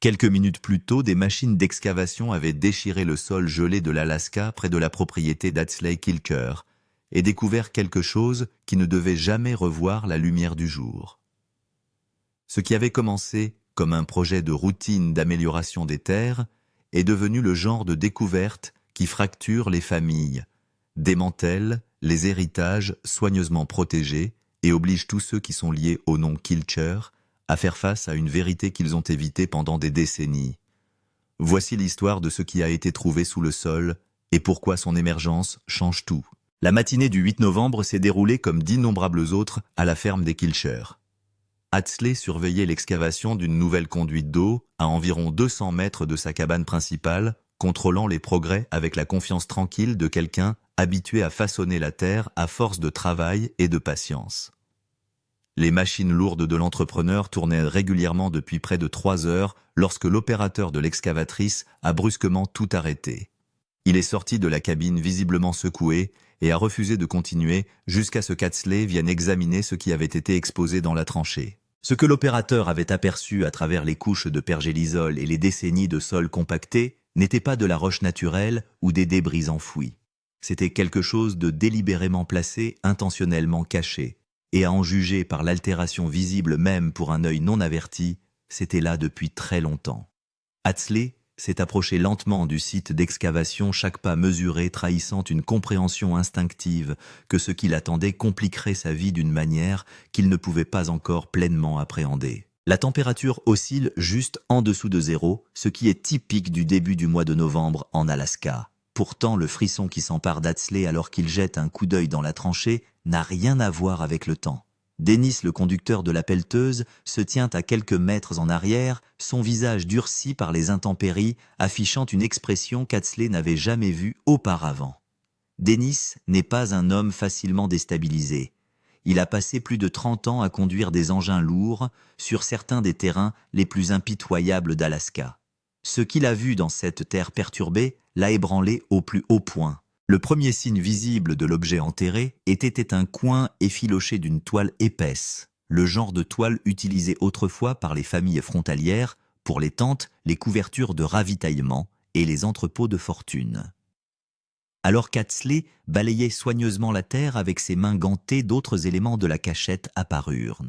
Quelques minutes plus tôt, des machines d'excavation avaient déchiré le sol gelé de l'Alaska près de la propriété d'Atsley Kilker et découvert quelque chose qui ne devait jamais revoir la lumière du jour. Ce qui avait commencé comme un projet de routine d'amélioration des terres est devenu le genre de découverte qui fracture les familles, démantèle les héritages soigneusement protégés et oblige tous ceux qui sont liés au nom Kilcher à faire face à une vérité qu'ils ont évitée pendant des décennies. Voici l'histoire de ce qui a été trouvé sous le sol et pourquoi son émergence change tout. La matinée du 8 novembre s'est déroulée comme d'innombrables autres à la ferme des Kilcher. Atsley surveillait l'excavation d'une nouvelle conduite d'eau à environ 200 mètres de sa cabane principale, contrôlant les progrès avec la confiance tranquille de quelqu'un habitué à façonner la terre à force de travail et de patience. Les machines lourdes de l'entrepreneur tournaient régulièrement depuis près de 3 heures lorsque l'opérateur de l'excavatrice a brusquement tout arrêté. Il est sorti de la cabine visiblement secoué et a refusé de continuer jusqu'à ce qu'Atsley vienne examiner ce qui avait été exposé dans la tranchée. Ce que l'opérateur avait aperçu à travers les couches de pergélisol et les décennies de sol compacté n'était pas de la roche naturelle ou des débris enfouis. C'était quelque chose de délibérément placé, intentionnellement caché. Et à en juger par l'altération visible même pour un œil non averti, c'était là depuis très longtemps. Atsley s'est approché lentement du site d'excavation, chaque pas mesuré trahissant une compréhension instinctive que ce qu'il attendait compliquerait sa vie d'une manière qu'il ne pouvait pas encore pleinement appréhender. La température oscille juste en dessous de 0, ce qui est typique du début du mois de novembre en Alaska. Pourtant, le frisson qui s'empare d'Atsley alors qu'il jette un coup d'œil dans la tranchée n'a rien à voir avec le temps. Dennis, le conducteur de la pelleteuse, se tient à quelques mètres en arrière, son visage durci par les intempéries, affichant une expression qu'Atsley n'avait jamais vue auparavant. Dennis n'est pas un homme facilement déstabilisé. Il a passé plus de 30 ans à conduire des engins lourds sur certains des terrains les plus impitoyables d'Alaska. Ce qu'il a vu dans cette terre perturbée l'a ébranlé au plus haut point. Le premier signe visible de l'objet enterré était un coin effiloché d'une toile épaisse, le genre de toile utilisée autrefois par les familles frontalières pour les tentes, les couvertures de ravitaillement et les entrepôts de fortune. Alors qu'Atsley balayait soigneusement la terre avec ses mains gantées, d'autres éléments de la cachette apparurent.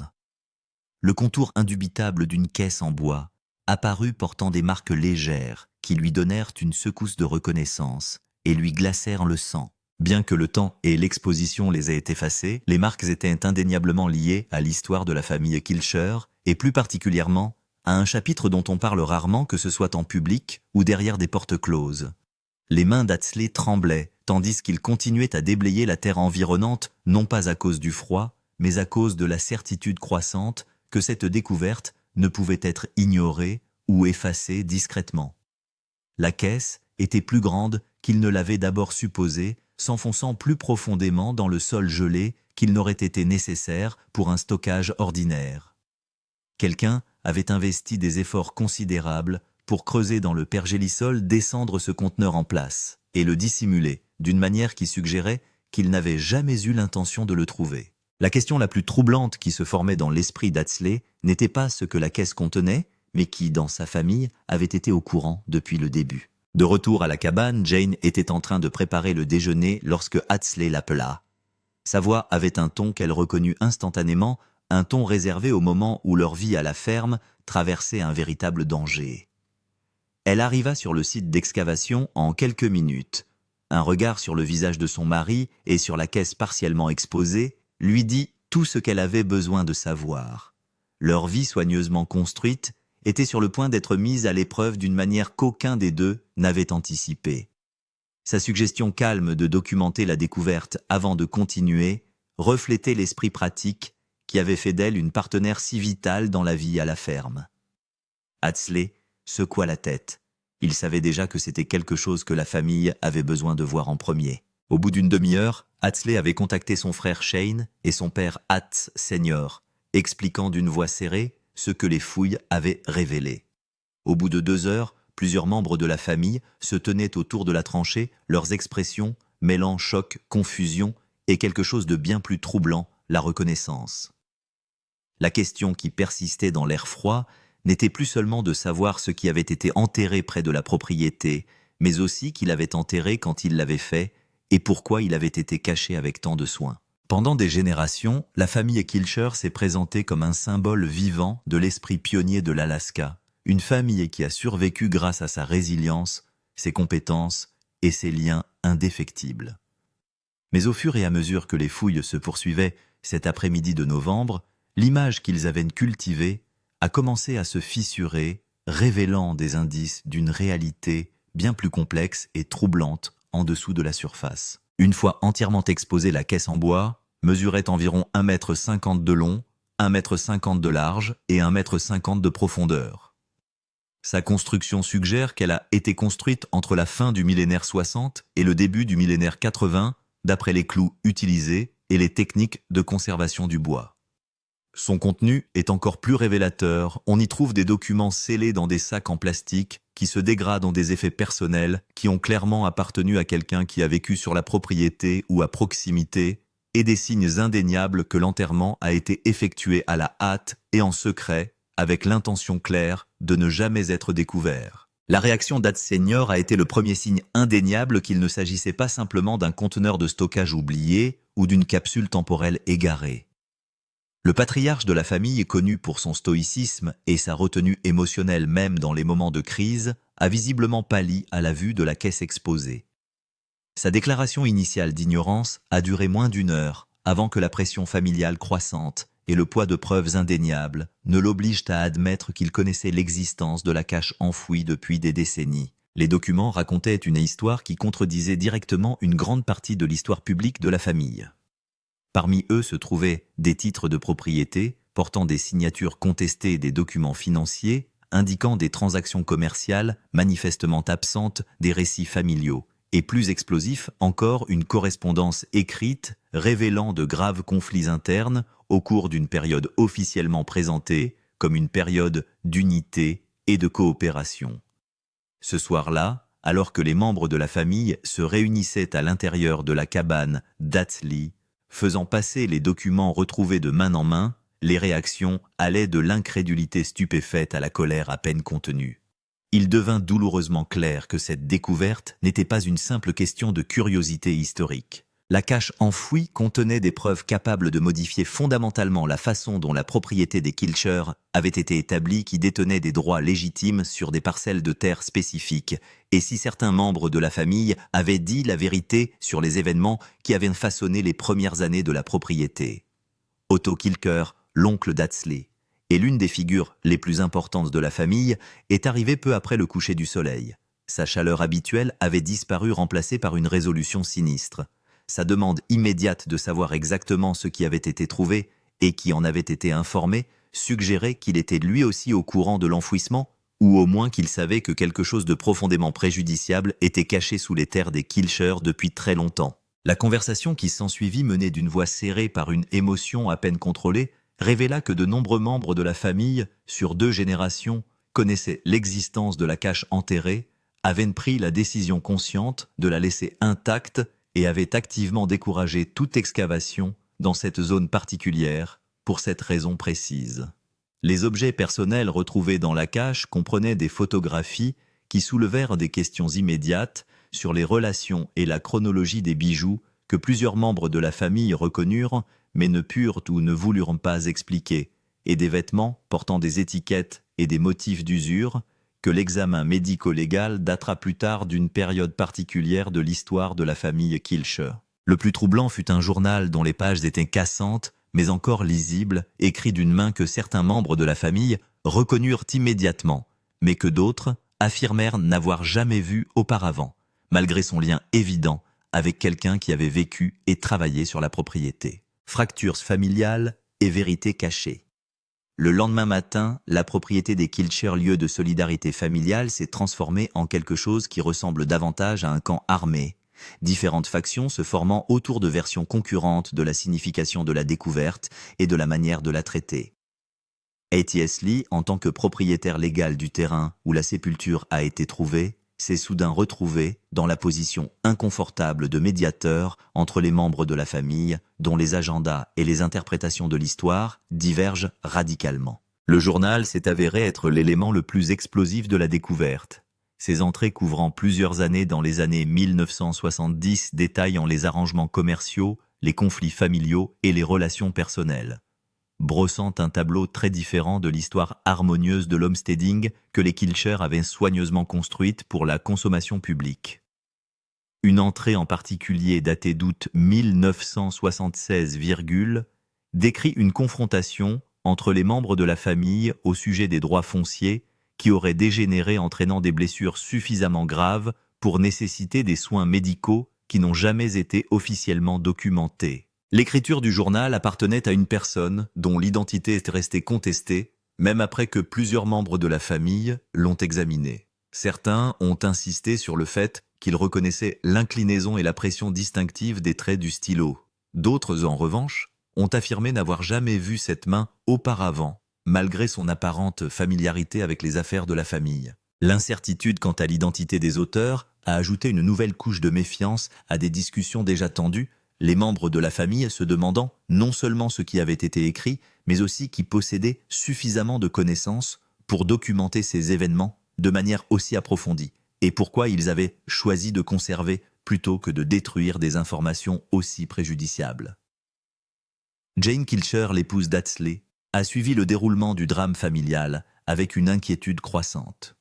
Le contour indubitable d'une caisse en bois apparut portant des marques légères qui lui donnèrent une secousse de reconnaissance et lui glacèrent le sang. Bien que le temps et l'exposition les aient effacées, les marques étaient indéniablement liées à l'histoire de la famille Kilcher et plus particulièrement à un chapitre dont on parle rarement, que ce soit en public ou derrière des portes closes. Les mains d'Atsley tremblaient, tandis qu'il continuait à déblayer la terre environnante, non pas à cause du froid, mais à cause de la certitude croissante que cette découverte ne pouvait être ignorée ou effacée discrètement. La caisse était plus grande qu'il ne l'avait d'abord supposé, s'enfonçant plus profondément dans le sol gelé qu'il n'aurait été nécessaire pour un stockage ordinaire. Quelqu'un avait investi des efforts considérables pour creuser dans le pergélisol, descendre ce conteneur en place et le dissimuler d'une manière qui suggérait qu'il n'avait jamais eu l'intention de le trouver. La question la plus troublante qui se formait dans l'esprit d'Atsley n'était pas ce que la caisse contenait, mais qui, dans sa famille, avait été au courant depuis le début. De retour à la cabane, Jane était en train de préparer le déjeuner lorsque Atsley l'appela. Sa voix avait un ton qu'elle reconnut instantanément, un ton réservé au moment où leur vie à la ferme traversait un véritable danger. Elle arriva sur le site d'excavation en quelques minutes. Un regard sur le visage de son mari et sur la caisse partiellement exposée lui dit tout ce qu'elle avait besoin de savoir. Leur vie soigneusement construite était sur le point d'être mise à l'épreuve d'une manière qu'aucun des deux n'avait anticipée. Sa suggestion calme de documenter la découverte avant de continuer reflétait l'esprit pratique qui avait fait d'elle une partenaire si vitale dans la vie à la ferme. Atsley secoua la tête. Il savait déjà que c'était quelque chose que la famille avait besoin de voir en premier. Au bout d'une demi-heure, Atsley avait contacté son frère Shane et son père Hatz Senior, expliquant d'une voix serrée ce que les fouilles avaient révélé. Au bout de 2 heures, plusieurs membres de la famille se tenaient autour de la tranchée, leurs expressions mêlant choc, confusion et quelque chose de bien plus troublant, la reconnaissance. La question qui persistait dans l'air froid n'était plus seulement de savoir ce qui avait été enterré près de la propriété, mais aussi qu'il avait enterré quand il l'avait fait et pourquoi il avait été caché avec tant de soin. Pendant des générations, la famille Kilcher s'est présentée comme un symbole vivant de l'esprit pionnier de l'Alaska, une famille qui a survécu grâce à sa résilience, ses compétences et ses liens indéfectibles. Mais au fur et à mesure que les fouilles se poursuivaient cet après-midi de novembre, l'image qu'ils avaient cultivée a commencé à se fissurer, révélant des indices d'une réalité bien plus complexe et troublante en dessous de la surface. Une fois entièrement exposée, la caisse en bois mesurait environ 1,50 m de long, 1,50 m de large et 1,50 m de profondeur. Sa construction suggère qu'elle a été construite entre la fin du millénaire 60 et le début du millénaire 80, d'après les clous utilisés et les techniques de conservation du bois. Son contenu est encore plus révélateur. On y trouve des documents scellés dans des sacs en plastique qui se dégradent en des effets personnels qui ont clairement appartenu à quelqu'un qui a vécu sur la propriété ou à proximité, et des signes indéniables que l'enterrement a été effectué à la hâte et en secret, avec l'intention claire de ne jamais être découvert. La réaction d'Ad Senior a été le premier signe indéniable qu'il ne s'agissait pas simplement d'un conteneur de stockage oublié ou d'une capsule temporelle égarée. Le patriarche de la famille, connu pour son stoïcisme et sa retenue émotionnelle même dans les moments de crise, a visiblement pâli à la vue de la caisse exposée. Sa déclaration initiale d'ignorance a duré moins d'1 heure avant que la pression familiale croissante et le poids de preuves indéniables ne l'obligent à admettre qu'il connaissait l'existence de la cache enfouie depuis des décennies. Les documents racontaient une histoire qui contredisait directement une grande partie de l'histoire publique de la famille. Parmi eux se trouvaient des titres de propriété portant des signatures contestées et des documents financiers indiquant des transactions commerciales manifestement absentes des récits familiaux, et plus explosif encore une correspondance écrite révélant de graves conflits internes au cours d'une période officiellement présentée comme une période d'unité et de coopération. Ce soir-là, alors que les membres de la famille se réunissaient à l'intérieur de la cabane d'Atlee, faisant passer les documents retrouvés de main en main, les réactions allaient de l'incrédulité stupéfaite à la colère à peine contenue. Il devint douloureusement clair que cette découverte n'était pas une simple question de curiosité historique. La cache enfouie contenait des preuves capables de modifier fondamentalement la façon dont la propriété des Kilcher avait été établie, qui détenaient des droits légitimes sur des parcelles de terre spécifiques, et si certains membres de la famille avaient dit la vérité sur les événements qui avaient façonné les premières années de la propriété. Otto Kilcher, l'oncle d'Atlee, et l'une des figures les plus importantes de la famille, est arrivé peu après le coucher du soleil. Sa chaleur habituelle avait disparu, remplacée par une résolution sinistre. Sa demande immédiate de savoir exactement ce qui avait été trouvé et qui en avait été informé suggérait qu'il était lui aussi au courant de l'enfouissement, ou au moins qu'il savait que quelque chose de profondément préjudiciable était caché sous les terres des Kilcher depuis très longtemps. La conversation qui s'ensuivit, menée d'une voix serrée par une émotion à peine contrôlée, révéla que de nombreux membres de la famille, sur 2 générations, connaissaient l'existence de la cache enterrée, avaient pris la décision consciente de la laisser intacte et avaient activement découragé toute excavation dans cette zone particulière pour cette raison précise. Les objets personnels retrouvés dans la cache comprenaient des photographies qui soulevèrent des questions immédiates sur les relations et la chronologie des bijoux que plusieurs membres de la famille reconnurent mais ne purent ou ne voulurent pas expliquer, et des vêtements portant des étiquettes et des motifs d'usure que l'examen médico-légal datera plus tard d'une période particulière de l'histoire de la famille Kilcher. Le plus troublant fut un journal dont les pages étaient cassantes, mais encore lisibles, écrit d'une main que certains membres de la famille reconnurent immédiatement, mais que d'autres affirmèrent n'avoir jamais vu auparavant, malgré son lien évident avec quelqu'un qui avait vécu et travaillé sur la propriété. Fractures familiales et vérité cachée. Le lendemain matin, la propriété des Kilcher, lieu de solidarité familiale, s'est transformée en quelque chose qui ressemble davantage à un camp armé, différentes factions se formant autour de versions concurrentes de la signification de la découverte et de la manière de la traiter. A.T.S. Lee, en tant que propriétaire légal du terrain où la sépulture a été trouvée, s'est soudain retrouvé dans la position inconfortable de médiateur entre les membres de la famille, dont les agendas et les interprétations de l'histoire divergent radicalement. Le journal s'est avéré être l'élément le plus explosif de la découverte. Ses entrées couvrant plusieurs années dans les années 1970 détaillant les arrangements commerciaux, les conflits familiaux et les relations personnelles, brossant un tableau très différent de l'histoire harmonieuse de l'homesteading que les Kilcher avaient soigneusement construite pour la consommation publique. Une entrée en particulier datée d'août 1976, décrit une confrontation entre les membres de la famille au sujet des droits fonciers qui aurait dégénéré entraînant des blessures suffisamment graves pour nécessiter des soins médicaux qui n'ont jamais été officiellement documentés. L'écriture du journal appartenait à une personne dont l'identité est restée contestée, même après que plusieurs membres de la famille l'ont examiné. Certains ont insisté sur le fait qu'ils reconnaissaient l'inclinaison et la pression distinctive des traits du stylo. D'autres, en revanche, ont affirmé n'avoir jamais vu cette main auparavant, malgré son apparente familiarité avec les affaires de la famille. L'incertitude quant à l'identité des auteurs a ajouté une nouvelle couche de méfiance à des discussions déjà tendues, les membres de la famille se demandant non seulement ce qui avait été écrit, mais aussi qui possédait suffisamment de connaissances pour documenter ces événements de manière aussi approfondie, et pourquoi ils avaient choisi de conserver plutôt que de détruire des informations aussi préjudiciables. Jane Kilcher, l'épouse d'Atsley, a suivi le déroulement du drame familial avec une inquiétude croissante.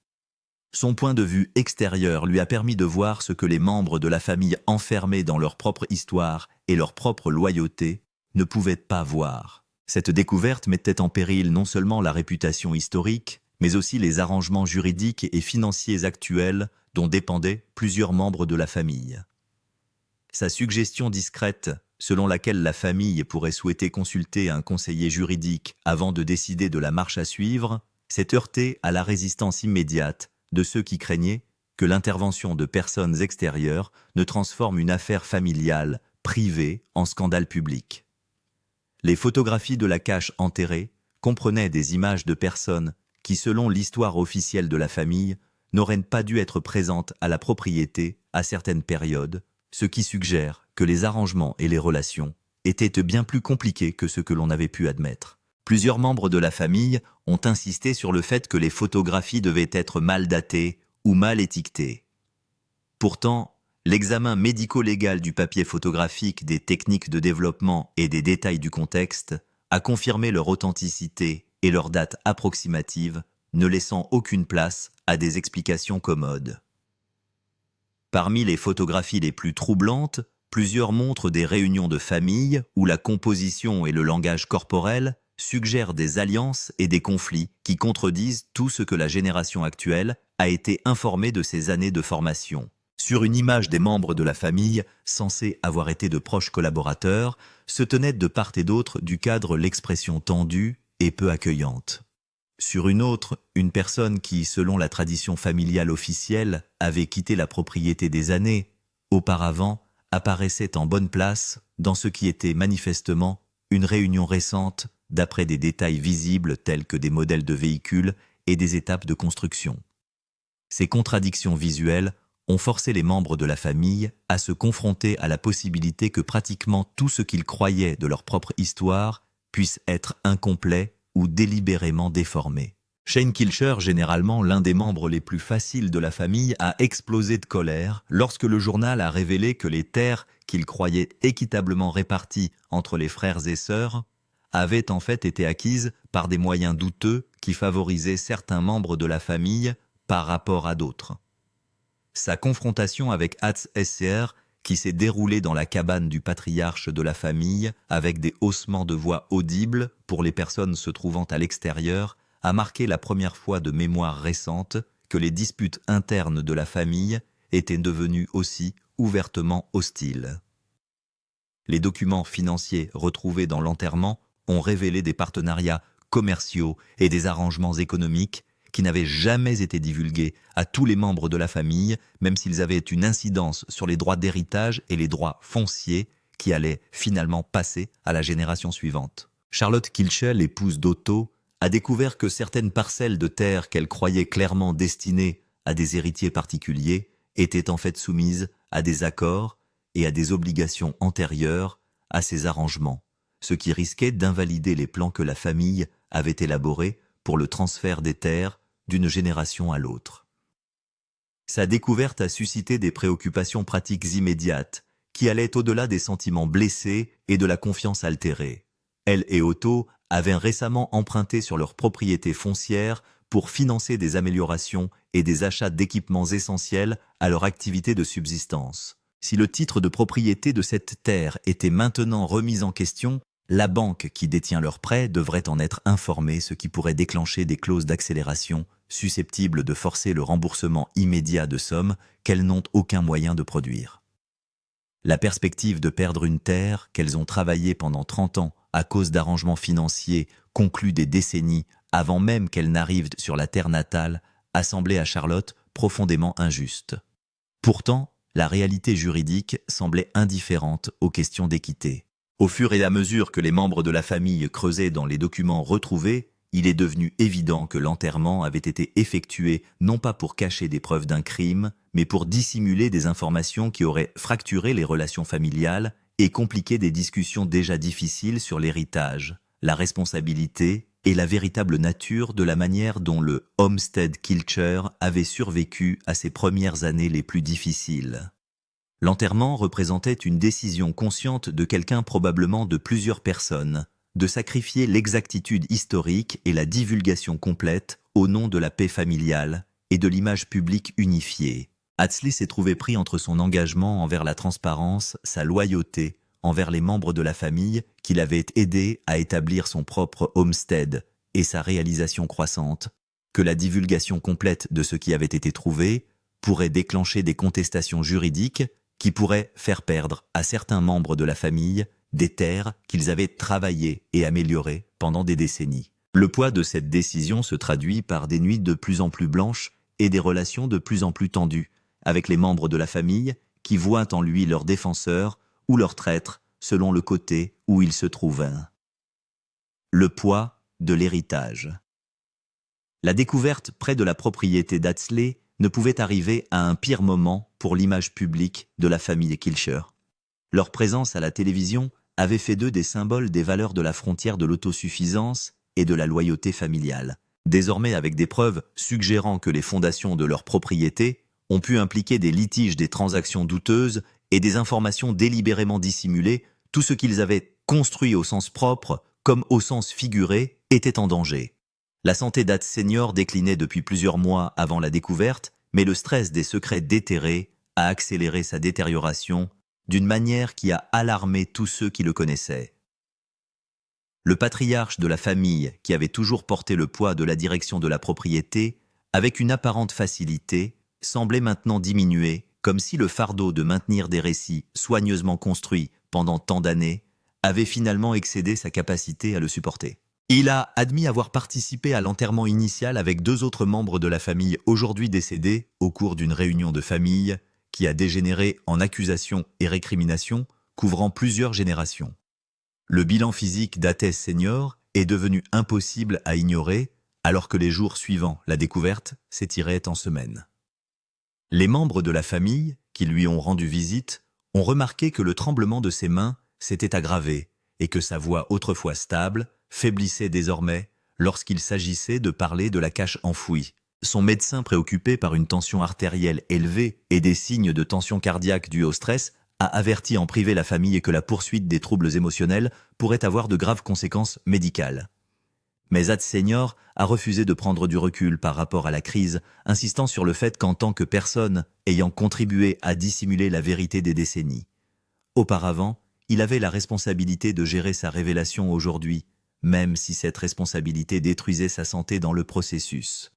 Son point de vue extérieur lui a permis de voir ce que les membres de la famille enfermés dans leur propre histoire et leur propre loyauté ne pouvaient pas voir. Cette découverte mettait en péril non seulement la réputation historique, mais aussi les arrangements juridiques et financiers actuels dont dépendaient plusieurs membres de la famille. Sa suggestion discrète, selon laquelle la famille pourrait souhaiter consulter un conseiller juridique avant de décider de la marche à suivre, s'est heurtée à la résistance immédiate de ceux qui craignaient que l'intervention de personnes extérieures ne transforme une affaire familiale privée en scandale public. Les photographies de la cache enterrée comprenaient des images de personnes qui, selon l'histoire officielle de la famille, n'auraient pas dû être présentes à la propriété à certaines périodes, ce qui suggère que les arrangements et les relations étaient bien plus compliqués que ce que l'on avait pu admettre. Plusieurs membres de la famille ont insisté sur le fait que les photographies devaient être mal datées ou mal étiquetées. Pourtant, l'examen médico-légal du papier photographique, des techniques de développement et des détails du contexte a confirmé leur authenticité et leur date approximative, ne laissant aucune place à des explications commodes. Parmi les photographies les plus troublantes, plusieurs montrent des réunions de famille où la composition et le langage corporel suggèrent des alliances et des conflits qui contredisent tout ce que la génération actuelle a été informée de ces années de formation. Sur une image des membres de la famille, censés avoir été de proches collaborateurs, se tenait de part et d'autre du cadre l'expression tendue et peu accueillante. Sur une autre, une personne qui, selon la tradition familiale officielle, avait quitté la propriété des années auparavant, apparaissait en bonne place dans ce qui était manifestement une réunion récente d'après des détails visibles tels que des modèles de véhicules et des étapes de construction. Ces contradictions visuelles ont forcé les membres de la famille à se confronter à la possibilité que pratiquement tout ce qu'ils croyaient de leur propre histoire puisse être incomplet ou délibérément déformé. Shane Kilcher, généralement l'un des membres les plus faciles de la famille, a explosé de colère lorsque le journal a révélé que les terres qu'il croyait équitablement réparties entre les frères et sœurs avaient en fait été acquises par des moyens douteux qui favorisaient certains membres de la famille par rapport à d'autres. Sa confrontation avec Hatz SCR, qui s'est déroulée dans la cabane du patriarche de la famille avec des haussements de voix audibles pour les personnes se trouvant à l'extérieur, a marqué la première fois de mémoire récente que les disputes internes de la famille étaient devenues aussi ouvertement hostiles. Les documents financiers retrouvés dans l'enterrement ont révélé des partenariats commerciaux et des arrangements économiques qui n'avaient jamais été divulgués à tous les membres de la famille, même s'ils avaient une incidence sur les droits d'héritage et les droits fonciers qui allaient finalement passer à la génération suivante. Charlotte Kilcher, l'épouse d'Otto, a découvert que certaines parcelles de terre qu'elle croyait clairement destinées à des héritiers particuliers étaient en fait soumises à des accords et à des obligations antérieures à ces arrangements, ce qui risquait d'invalider les plans que la famille avait élaborés pour le transfert des terres d'une génération à l'autre. Sa découverte a suscité des préoccupations pratiques immédiates, qui allaient au-delà des sentiments blessés et de la confiance altérée. Elle et Otto avaient récemment emprunté sur leurs propriétés foncières pour financer des améliorations et des achats d'équipements essentiels à leur activité de subsistance. Si le titre de propriété de cette terre était maintenant remis en question, la banque qui détient leur prêt devrait en être informée, ce qui pourrait déclencher des clauses d'accélération susceptibles de forcer le remboursement immédiat de sommes qu'elles n'ont aucun moyen de produire. La perspective de perdre une terre qu'elles ont travaillée pendant 30 ans à cause d'arrangements financiers conclus des décennies avant même qu'elles n'arrivent sur la terre natale a semblé à Charlotte profondément injuste. Pourtant, la réalité juridique semblait indifférente aux questions d'équité. Au fur et à mesure que les membres de la famille creusaient dans les documents retrouvés, il est devenu évident que l'enterrement avait été effectué non pas pour cacher des preuves d'un crime, mais pour dissimuler des informations qui auraient fracturé les relations familiales et compliqué des discussions déjà difficiles sur l'héritage, la responsabilité et la véritable nature de la manière dont le Homestead Kilcher avait survécu à ses premières années les plus difficiles. L'enterrement représentait une décision consciente de quelqu'un, probablement de plusieurs personnes, de sacrifier l'exactitude historique et la divulgation complète au nom de la paix familiale et de l'image publique unifiée. Hatsley s'est trouvé pris entre son engagement envers la transparence, sa loyauté envers les membres de la famille qu'il avait aidé à établir son propre homestead et sa réalisation croissante, que la divulgation complète de ce qui avait été trouvé pourrait déclencher des contestations juridiques qui pourraient faire perdre à certains membres de la famille des terres qu'ils avaient travaillées et améliorées pendant des décennies. Le poids de cette décision se traduit par des nuits de plus en plus blanches et des relations de plus en plus tendues avec les membres de la famille qui voient en lui leur défenseur ou leur traître selon le côté où il se trouve. Le poids de l'héritage. La découverte près de la propriété d'Hatsley ne pouvait arriver à un pire moment pour l'image publique de la famille Kilcher. Leur présence à la télévision avait fait d'eux des symboles des valeurs de la frontière de l'autosuffisance et de la loyauté familiale. Désormais, avec des preuves suggérant que les fondations de leur propriété ont pu impliquer des litiges, des transactions douteuses et des informations délibérément dissimulées, tout ce qu'ils avaient construit au sens propre comme au sens figuré était en danger. La santé d'Hat Senior déclinait depuis plusieurs mois avant la découverte, mais le stress des secrets déterrés a accéléré sa détérioration d'une manière qui a alarmé tous ceux qui le connaissaient. Le patriarche de la famille, qui avait toujours porté le poids de la direction de la propriété, avec une apparente facilité, semblait maintenant diminuer, comme si le fardeau de maintenir des récits soigneusement construits pendant tant d'années avait finalement excédé sa capacité à le supporter. Il a admis avoir participé à l'enterrement initial avec 2 autres membres de la famille aujourd'hui décédés au cours d'une réunion de famille qui a dégénéré en accusations et récriminations couvrant plusieurs générations. Le bilan physique d'Hatsley Senior est devenu impossible à ignorer alors que les jours suivant la découverte s'étiraient en semaines. Les membres de la famille qui lui ont rendu visite ont remarqué que le tremblement de ses mains s'était aggravé et que sa voix autrefois stable faiblissait désormais lorsqu'il s'agissait de parler de la cache enfouie. Son médecin, préoccupé par une tension artérielle élevée et des signes de tension cardiaque dus au stress, a averti en privé la famille que la poursuite des troubles émotionnels pourrait avoir de graves conséquences médicales. Mais Hat Senior a refusé de prendre du recul par rapport à la crise, insistant sur le fait qu'en tant que personne ayant contribué à dissimuler la vérité des décennies. Auparavant, il avait la responsabilité de gérer sa révélation aujourd'hui, même si cette responsabilité détruisait sa santé dans le processus.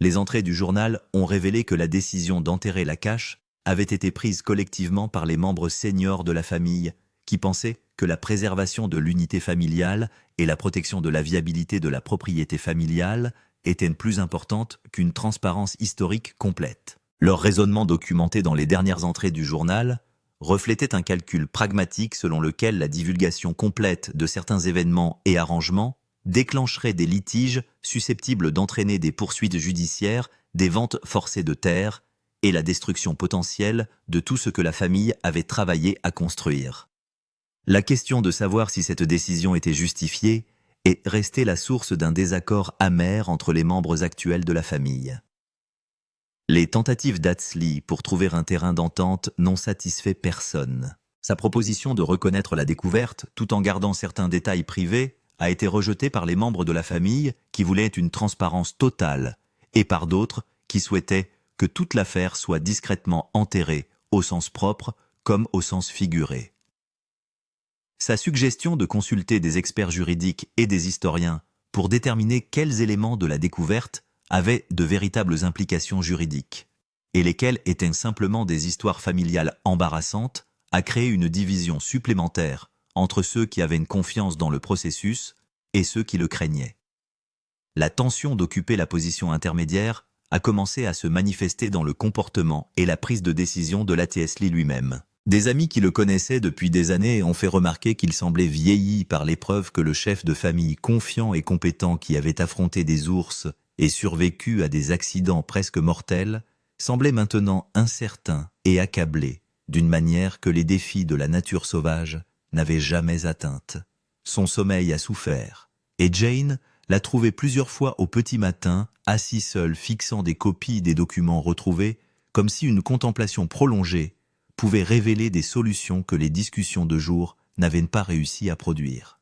Les entrées du journal ont révélé que la décision d'enterrer la cache avait été prise collectivement par les membres seniors de la famille, qui pensaient que la préservation de l'unité familiale et la protection de la viabilité de la propriété familiale étaient plus importantes qu'une transparence historique complète. Leur raisonnement documenté dans les dernières entrées du journal reflétait un calcul pragmatique selon lequel la divulgation complète de certains événements et arrangements déclencherait des litiges susceptibles d'entraîner des poursuites judiciaires, des ventes forcées de terres et la destruction potentielle de tout ce que la famille avait travaillé à construire. La question de savoir si cette décision était justifiée est restée la source d'un désaccord amer entre les membres actuels de la famille. Les tentatives d'Atsley pour trouver un terrain d'entente n'ont satisfait personne. Sa proposition de reconnaître la découverte, tout en gardant certains détails privés, a été rejetée par les membres de la famille qui voulaient une transparence totale, et par d'autres qui souhaitaient que toute l'affaire soit discrètement enterrée, au sens propre comme au sens figuré. Sa suggestion de consulter des experts juridiques et des historiens pour déterminer quels éléments de la découverte avaient de véritables implications juridiques, et lesquels étaient simplement des histoires familiales embarrassantes, a créé une division supplémentaire entre ceux qui avaient une confiance dans le processus et ceux qui le craignaient. La tension d'occuper la position intermédiaire a commencé à se manifester dans le comportement et la prise de décision de l'Atsley lui-même. Des amis qui le connaissaient depuis des années ont fait remarquer qu'il semblait vieilli par l'épreuve que le chef de famille confiant et compétent qui avait affronté des ours et survécu à des accidents presque mortels semblait maintenant incertain et accablé d'une manière que les défis de la nature sauvage n'avaient jamais atteinte. Son sommeil a souffert, et Jane l'a trouvé plusieurs fois au petit matin, assis seul fixant des copies des documents retrouvés, comme si une contemplation prolongée pouvait révéler des solutions que les discussions de jour n'avaient pas réussi à produire.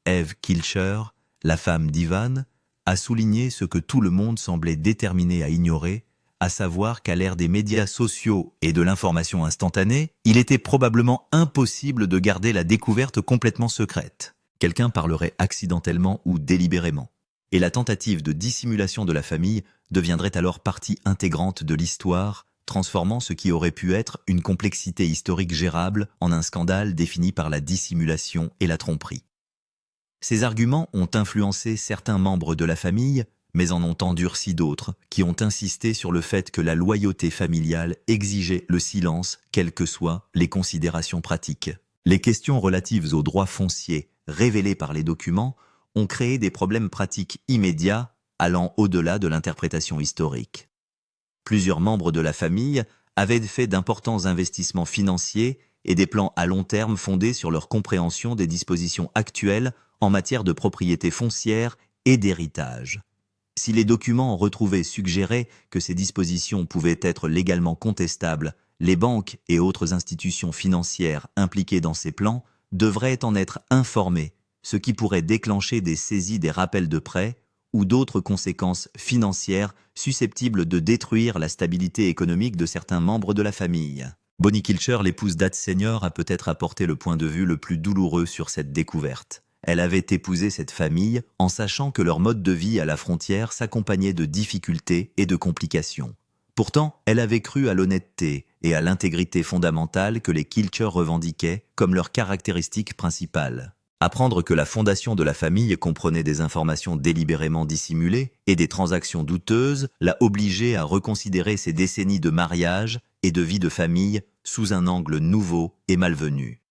Eve Kilcher, la femme d'Ivan, a souligné ce que tout le monde semblait déterminé à ignorer, à savoir qu'à l'ère des médias sociaux et de l'information instantanée, il était probablement impossible de garder la découverte complètement secrète. Quelqu'un parlerait accidentellement ou délibérément, et la tentative de dissimulation de la famille deviendrait alors partie intégrante de l'histoire, transformant ce qui aurait pu être une complexité historique gérable en un scandale défini par la dissimulation et la tromperie. Ces arguments ont influencé certains membres de la famille, mais en ont endurci d'autres, qui ont insisté sur le fait que la loyauté familiale exigeait le silence, quelles que soient les considérations pratiques. Les questions relatives aux droits fonciers révélées par les documents ont créé des problèmes pratiques immédiats allant au-delà de l'interprétation historique. Plusieurs membres de la famille avaient fait d'importants investissements financiers et des plans à long terme fondés sur leur compréhension des dispositions actuelles en matière de propriété foncière et d'héritage. Si les documents retrouvés suggéraient que ces dispositions pouvaient être légalement contestables, les banques et autres institutions financières impliquées dans ces plans devraient en être informées, ce qui pourrait déclencher des saisies des rappels de prêts ou d'autres conséquences financières susceptibles de détruire la stabilité économique de certains membres de la famille. Bonnie Kilcher, l'épouse d'Ad Senior, a peut-être apporté le point de vue le plus douloureux sur cette découverte. Elle avait épousé cette famille en sachant que leur mode de vie à la frontière s'accompagnait de difficultés et de complications. Pourtant, elle avait cru à l'honnêteté et à l'intégrité fondamentale que les Kilcher revendiquaient comme leur caractéristique principale. Apprendre que la fondation de la famille comprenait des informations délibérément dissimulées et des transactions douteuses l'a obligée à reconsidérer ses décennies de mariage et de vie de famille sous un angle nouveau et malvenu.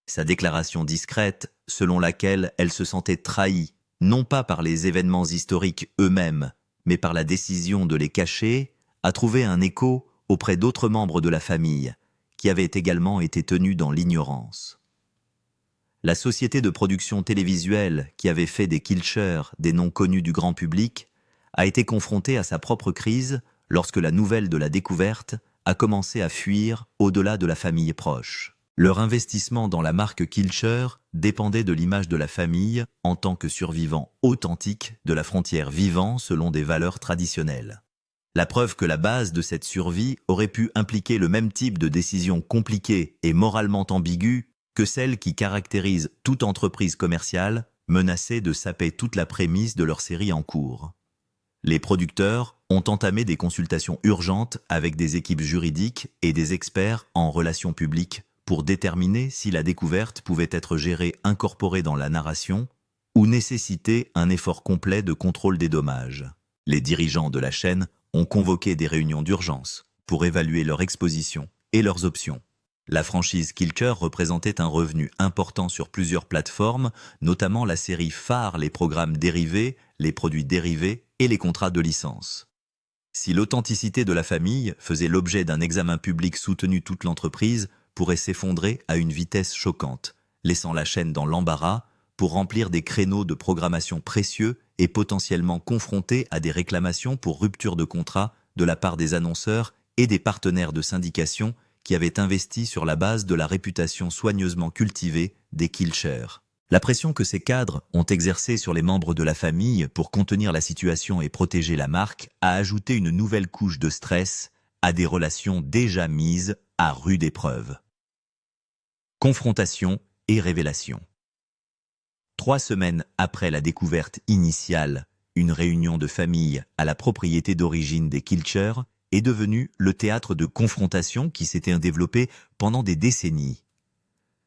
Sa déclaration discrète, selon laquelle elle se sentait trahie, non pas par les événements historiques eux-mêmes, mais par la décision de les cacher, a trouvé un écho auprès d'autres membres de la famille, qui avaient également été tenus dans l'ignorance. La société de production télévisuelle qui avait fait des Kilcher des noms connus du grand public a été confrontée à sa propre crise lorsque la nouvelle de la découverte a commencé à fuir au-delà de la famille proche. Leur investissement dans la marque Kilcher dépendait de l'image de la famille en tant que survivant authentique de la frontière vivant selon des valeurs traditionnelles. La preuve que la base de cette survie aurait pu impliquer le même type de décision compliquée et moralement ambiguë que celle qui caractérise toute entreprise commerciale menacée de saper toute la prémisse de leur série en cours. Les producteurs ont entamé des consultations urgentes avec des équipes juridiques et des experts en relations publiques pour déterminer si la découverte pouvait être gérée incorporée dans la narration ou nécessiter un effort complet de contrôle des dommages. Les dirigeants de la chaîne ont convoqué des réunions d'urgence pour évaluer leur exposition et leurs options. La franchise Kilcher représentait un revenu important sur plusieurs plateformes, notamment la série phare, les programmes dérivés, les produits dérivés et les contrats de licence. Si l'authenticité de la famille faisait l'objet d'un examen public soutenu, toute l'entreprise pourrait s'effondrer à une vitesse choquante, laissant la chaîne dans l'embarras pour remplir des créneaux de programmation précieux et potentiellement confrontés à des réclamations pour rupture de contrat de la part des annonceurs et des partenaires de syndication qui avaient investi sur la base de la réputation soigneusement cultivée des Kilcher. La pression que ces cadres ont exercée sur les membres de la famille pour contenir la situation et protéger la marque a ajouté une nouvelle couche de stress à des relations déjà mises à rude épreuve. Confrontation et révélation. 3 semaines après la découverte initiale, une réunion de famille à la propriété d'origine des Kilcher est devenue le théâtre de confrontation qui s'était développé pendant des décennies.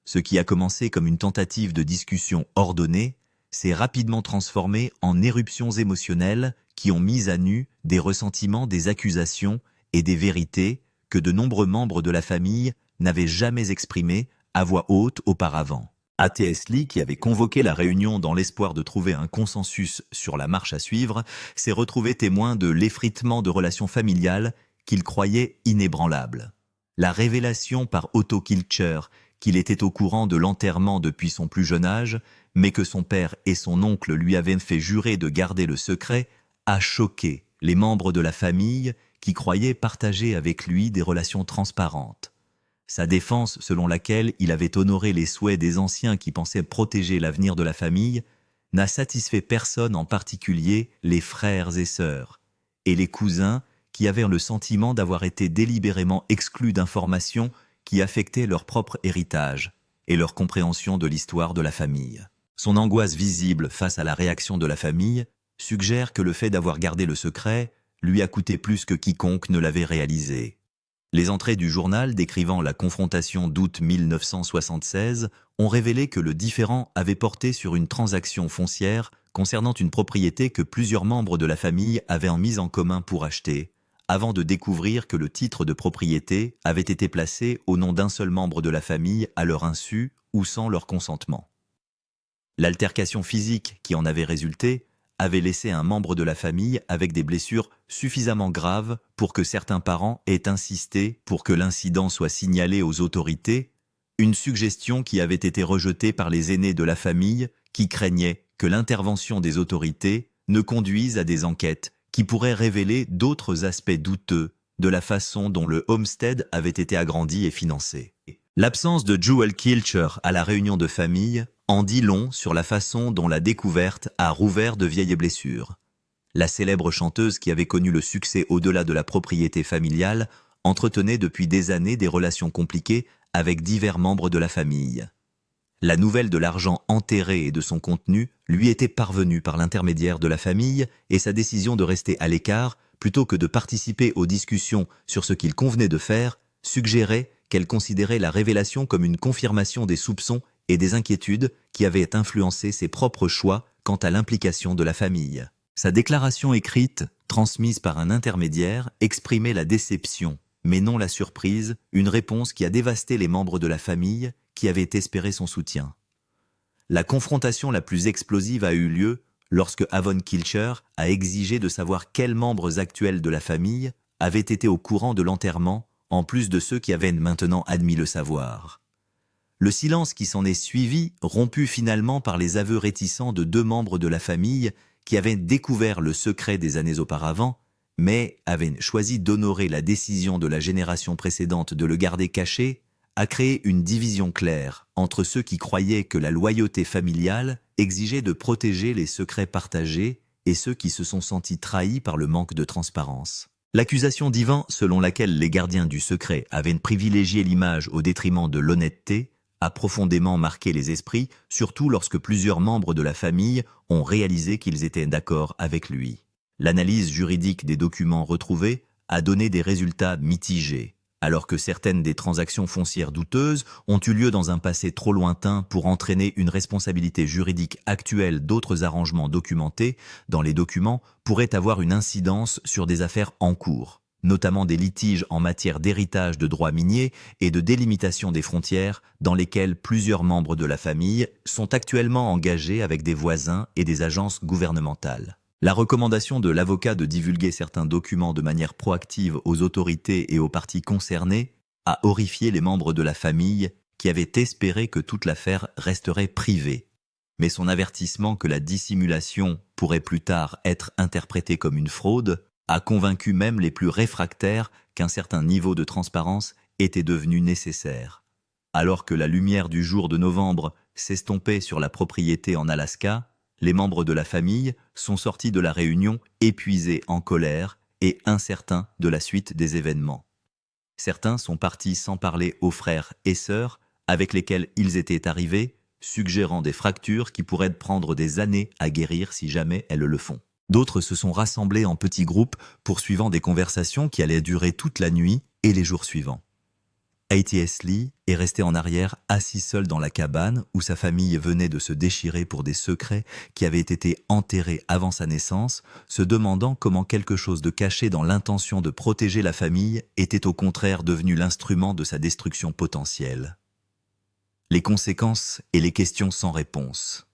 Ce qui a commencé comme une tentative de discussion ordonnée s'est rapidement transformé en éruptions émotionnelles qui ont mis à nu des ressentiments, des accusations et des vérités que de nombreux membres de la famille n'avaient jamais exprimées à voix haute auparavant. A.T.S. Lee, qui avait convoqué la réunion dans l'espoir de trouver un consensus sur la marche à suivre, s'est retrouvé témoin de l'effritement de relations familiales qu'il croyait inébranlables. La révélation par Otto Kilcher qu'il était au courant de l'enterrement depuis son plus jeune âge, mais que son père et son oncle lui avaient fait jurer de garder le secret, a choqué les membres de la famille qui croyaient partager avec lui des relations transparentes. Sa défense, selon laquelle il avait honoré les souhaits des anciens qui pensaient protéger l'avenir de la famille, n'a satisfait personne, en particulier les frères et sœurs, et les cousins qui avaient le sentiment d'avoir été délibérément exclus d'informations qui affectaient leur propre héritage et leur compréhension de l'histoire de la famille. Son angoisse visible face à la réaction de la famille suggère que le fait d'avoir gardé le secret lui a coûté plus que quiconque ne l'avait réalisé. Les entrées du journal décrivant la confrontation d'août 1976 ont révélé que le différend avait porté sur une transaction foncière concernant une propriété que plusieurs membres de la famille avaient mise en commun pour acheter, avant de découvrir que le titre de propriété avait été placé au nom d'un seul membre de la famille à leur insu ou sans leur consentement. L'altercation physique qui en avait résulté avait laissé un membre de la famille avec des blessures suffisamment graves pour que certains parents aient insisté pour que l'incident soit signalé aux autorités, une suggestion qui avait été rejetée par les aînés de la famille qui craignaient que l'intervention des autorités ne conduise à des enquêtes qui pourraient révéler d'autres aspects douteux de la façon dont le homestead avait été agrandi et financé. L'absence de Jewel Kilcher à la réunion de famille en dit long sur la façon dont la découverte a rouvert de vieilles blessures. La célèbre chanteuse qui avait connu le succès au-delà de la propriété familiale entretenait depuis des années des relations compliquées avec divers membres de la famille. La nouvelle de l'argent enterré et de son contenu lui était parvenue par l'intermédiaire de la famille et sa décision de rester à l'écart plutôt que de participer aux discussions sur ce qu'il convenait de faire suggérait qu'elle considérait la révélation comme une confirmation des soupçons et des inquiétudes qui avaient influencé ses propres choix quant à l'implication de la famille. Sa déclaration écrite, transmise par un intermédiaire, exprimait la déception, mais non la surprise, une réponse qui a dévasté les membres de la famille qui avaient espéré son soutien. La confrontation la plus explosive a eu lieu lorsque Avon Kilcher a exigé de savoir quels membres actuels de la famille avaient été au courant de l'enterrement, en plus de ceux qui avaient maintenant admis le savoir. Le silence qui s'en est suivi, rompu finalement par les aveux réticents de 2 membres de la famille qui avaient découvert le secret des années auparavant, mais avaient choisi d'honorer la décision de la génération précédente de le garder caché, a créé une division claire entre ceux qui croyaient que la loyauté familiale exigeait de protéger les secrets partagés et ceux qui se sont sentis trahis par le manque de transparence. L'accusation d'Ivan, selon laquelle les gardiens du secret avaient privilégié l'image au détriment de l'honnêteté, a profondément marqué les esprits, surtout lorsque plusieurs membres de la famille ont réalisé qu'ils étaient d'accord avec lui. L'analyse juridique des documents retrouvés a donné des résultats mitigés, alors que certaines des transactions foncières douteuses ont eu lieu dans un passé trop lointain pour entraîner une responsabilité juridique actuelle. D'autres arrangements documentés dans les documents pourraient avoir une incidence sur des affaires en cours, notamment des litiges en matière d'héritage de droits miniers et de délimitation des frontières dans lesquels plusieurs membres de la famille sont actuellement engagés avec des voisins et des agences gouvernementales. La recommandation de l'avocat de divulguer certains documents de manière proactive aux autorités et aux parties concernées a horrifié les membres de la famille qui avaient espéré que toute l'affaire resterait privée. Mais son avertissement que la dissimulation pourrait plus tard être interprétée comme une fraude a convaincu même les plus réfractaires qu'un certain niveau de transparence était devenu nécessaire. Alors que la lumière du jour de novembre s'estompait sur la propriété en Alaska, les membres de la famille sont sortis de la réunion épuisés en colère et incertains de la suite des événements. Certains sont partis sans parler aux frères et sœurs avec lesquels ils étaient arrivés, suggérant des fractures qui pourraient prendre des années à guérir si jamais elles le font. D'autres se sont rassemblés en petits groupes, poursuivant des conversations qui allaient durer toute la nuit et les jours suivants. A.T.S. Lee est resté en arrière, assis seul dans la cabane où sa famille venait de se déchirer pour des secrets qui avaient été enterrés avant sa naissance, se demandant comment quelque chose de caché dans l'intention de protéger la famille était au contraire devenu l'instrument de sa destruction potentielle. Les conséquences et les questions sans réponse.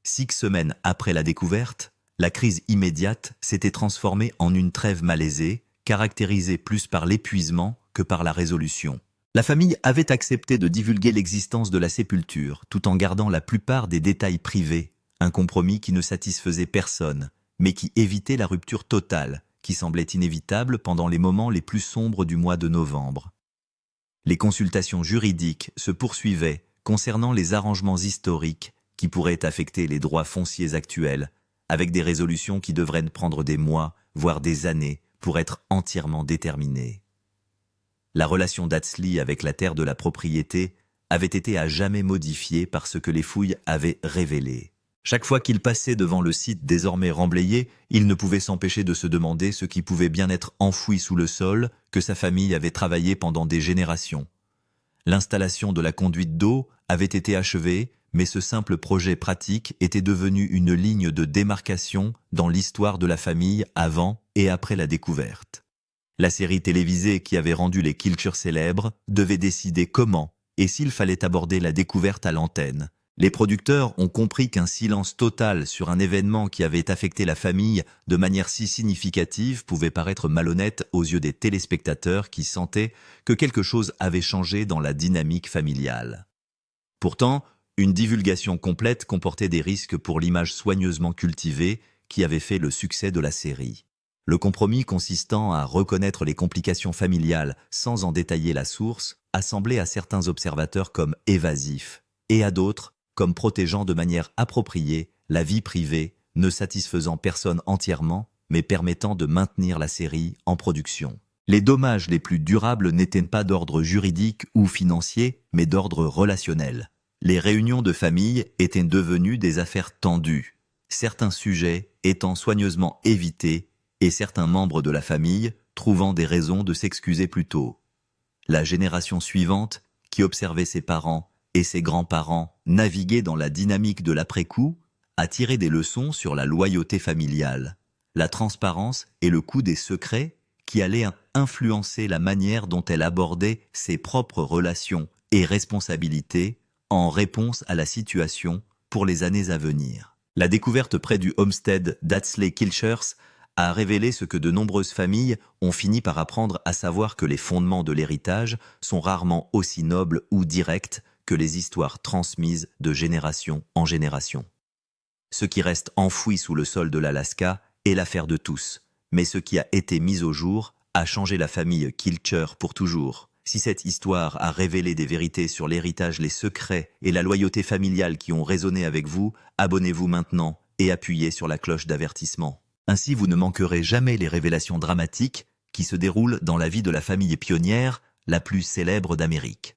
6 semaines après la découverte, la crise immédiate s'était transformée en une trêve malaisée, caractérisée plus par l'épuisement que par la résolution. La famille avait accepté de divulguer l'existence de la sépulture, tout en gardant la plupart des détails privés, un compromis qui ne satisfaisait personne, mais qui évitait la rupture totale, qui semblait inévitable pendant les moments les plus sombres du mois de novembre. Les consultations juridiques se poursuivaient concernant les arrangements historiques qui pourraient affecter les droits fonciers actuels, avec des résolutions qui devraient prendre des mois, voire des années, pour être entièrement déterminées. La relation d'Atsley avec la terre de la propriété avait été à jamais modifiée par ce que les fouilles avaient révélé. Chaque fois qu'il passait devant le site désormais remblayé, il ne pouvait s'empêcher de se demander ce qui pouvait bien être enfoui sous le sol que sa famille avait travaillé pendant des générations. L'installation de la conduite d'eau avait été achevée, mais ce simple projet pratique était devenu une ligne de démarcation dans l'histoire de la famille avant et après la découverte. La série télévisée qui avait rendu les Kilcher célèbres devait décider comment et s'il fallait aborder la découverte à l'antenne. Les producteurs ont compris qu'un silence total sur un événement qui avait affecté la famille de manière si significative pouvait paraître malhonnête aux yeux des téléspectateurs qui sentaient que quelque chose avait changé dans la dynamique familiale. Pourtant, une divulgation complète comportait des risques pour l'image soigneusement cultivée qui avait fait le succès de la série. Le compromis consistant à reconnaître les complications familiales sans en détailler la source a semblé à certains observateurs comme évasif et à d'autres comme protégeant de manière appropriée la vie privée, ne satisfaisant personne entièrement, mais permettant de maintenir la série en production. Les dommages les plus durables n'étaient pas d'ordre juridique ou financier, mais d'ordre relationnel. Les réunions de famille étaient devenues des affaires tendues, certains sujets étant soigneusement évités et certains membres de la famille trouvant des raisons de s'excuser plus tôt. La génération suivante, qui observait ses parents et ses grands-parents naviguer dans la dynamique de l'après-coup, a tiré des leçons sur la loyauté familiale, la transparence et le coût des secrets qui allaient influencer la manière dont elle abordait ses propres relations et responsabilités en réponse à la situation pour les années à venir. La découverte près du homestead d'Atsley Kilchers a révélé ce que de nombreuses familles ont fini par apprendre, à savoir que les fondements de l'héritage sont rarement aussi nobles ou directs que les histoires transmises de génération en génération. Ce qui reste enfoui sous le sol de l'Alaska est l'affaire de tous, mais ce qui a été mis au jour a changé la famille Kilcher pour toujours. Si cette histoire a révélé des vérités sur l'héritage, les secrets et la loyauté familiale qui ont résonné avec vous, abonnez-vous maintenant et appuyez sur la cloche d'avertissement. Ainsi, vous ne manquerez jamais les révélations dramatiques qui se déroulent dans la vie de la famille pionnière la plus célèbre d'Amérique.